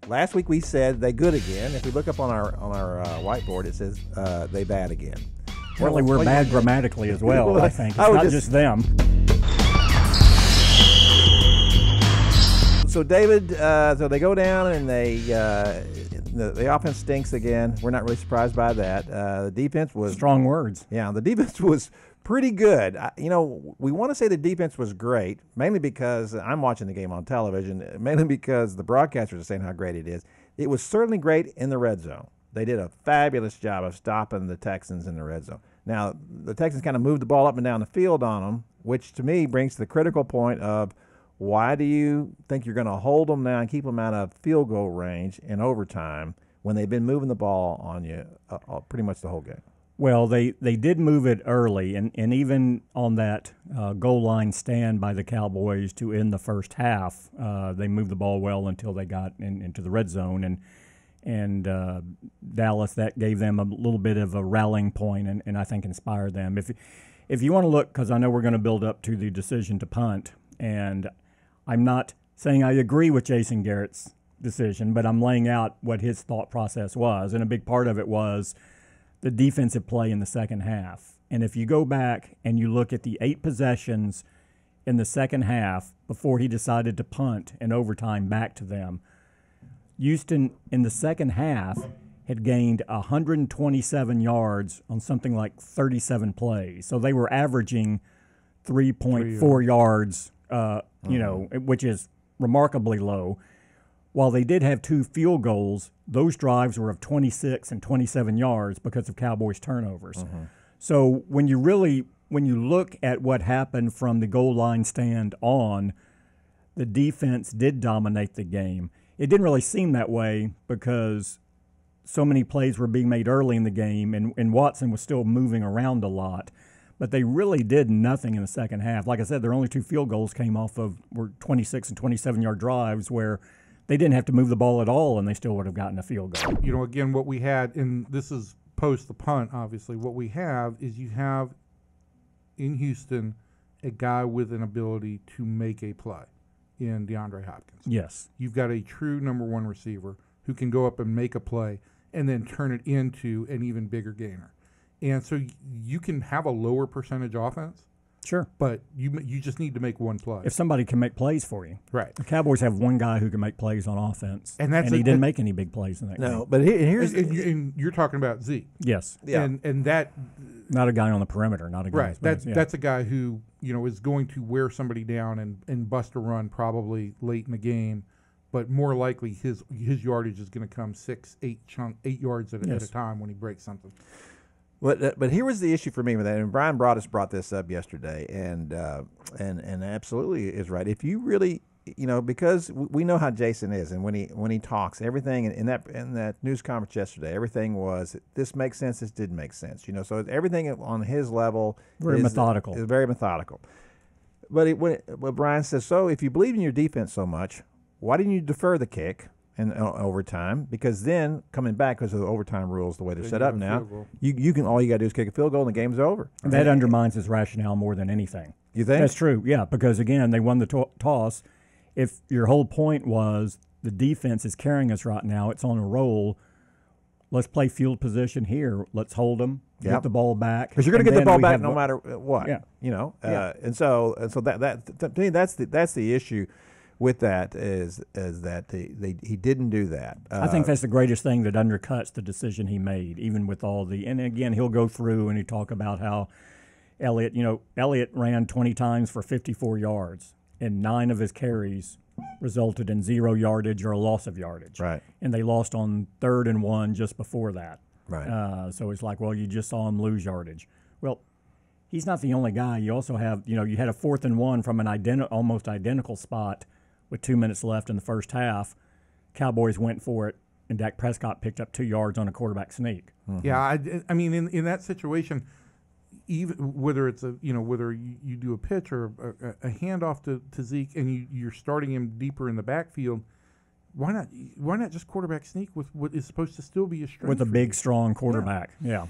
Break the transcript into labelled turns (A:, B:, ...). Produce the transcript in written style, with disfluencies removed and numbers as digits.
A: last week we said they good again. If we look up on our whiteboard, it says they bad again.
B: Apparently we're bad grammatically as well, I think. It's not just them.
A: So, David, so they go down and the offense stinks again. We're not really surprised by that. The defense was...
B: Strong words.
A: Yeah, the defense was pretty good. We want to say the defense was great, mainly because I'm watching the game on television, mainly because the broadcasters are saying how great it is. It was certainly great in the red zone. They did a fabulous job of stopping the Texans in the red zone. Now, the Texans kind of moved the ball up and down the field on them, which to me brings to the critical point of why do you think you're going to hold them now and keep them out of field goal range in overtime when they've been moving the ball on you pretty much the whole game?
B: Well, they did move it early, and even on that goal line stand by the Cowboys to end the first half, they moved the ball well until they got into the red zone, and Dallas, that gave them a little bit of a rallying point and I think inspired them. If you want to look, because I know we're going to build up to the decision to punt, and I'm not saying I agree with Jason Garrett's decision, but I'm laying out what his thought process was, and a big part of it was the defensive play in the second half. And if you go back and you look at the 8 possessions in the second half before he decided to punt in overtime back to them, Houston in the second half had gained 127 yards on something like 37 plays. So they were averaging 3.4 yards, which is remarkably low. While they did have 2 field goals, those drives were of 26 and 27 yards because of Cowboys turnovers. Mm-hmm. So when you look at what happened from the goal line stand on, the defense did dominate the game. It didn't really seem that way because so many plays were being made early in the game, and Watson was still moving around a lot. But they really did nothing in the second half. Like I said, their only 2 field goals came off of were 26 and 27-yard drives where they didn't have to move the ball at all, and they still would have gotten a field goal.
C: Again, what we had, and this is post the punt, obviously, what we have is you have in Houston a guy with an ability to make a play in DeAndre Hopkins.
B: Yes.
C: You've got a true number 1 receiver who can go up and make a play and then turn it into an even bigger gainer. And so you can have a lower percentage offense.
B: Sure.
C: But you just need to make one play.
B: If somebody can make plays for you.
C: Right.
B: The Cowboys have one guy who can make plays on offense, and he didn't make any big plays in that game.
A: No, but here's...
C: And you're talking about Zeke.
B: Yes.
A: Yeah.
C: And that...
B: Not a guy on the perimeter, not a guy...
C: Right. That's a guy who, is going to wear somebody down and bust a run probably late in the game, but more likely his yardage is going to come 8 yards at a time when he breaks something.
A: But here was the issue for me with that, and Brian brought this up yesterday, and absolutely is right. If you really, because we know how Jason is, and when he talks, everything in that news conference yesterday, everything was this makes sense, this didn't make sense, so everything on his level is
B: methodical.
A: Is very methodical. But what Brian says, so if you believe in your defense so much, why didn't you defer the kick in overtime? Because then coming back, because of the overtime rules, the way they're set up now, you can all you got to do is kick a field goal and the game's over.
B: That undermines his rationale more than anything.
A: You think?
B: That's true, yeah, because again, they won the toss. If your whole point was the defense is carrying us right now, it's on a roll, let's play field position here. Let's hold them, get the ball back.
A: Because you're going to get the ball back no matter what.
B: Yeah.
A: And so that to me, that's the issue with that is that he didn't do that.
B: I think that's the greatest thing that undercuts the decision he made, even with all the – and again, he'll go through and he talk about how Elliott ran 20 times for 54 yards, and 9 of his carries resulted in 0 yardage or a loss of yardage.
A: Right.
B: And they lost on 3rd and 1 just before that.
A: Right.
B: So it's like, well, you just saw him lose yardage. Well, he's not the only guy. You also have, you had a 4th and 1 from an almost identical spot with 2 minutes left in the first half. Cowboys went for it, and Dak Prescott picked up 2 yards on a quarterback sneak.
C: Mm-hmm. Yeah, I mean, in that situation, even whether it's whether you do a pitch or a handoff to Zeke, and you're starting him deeper in the backfield, why not just quarterback sneak with what is supposed to still be a strength
B: with a big, strong quarterback? Yeah.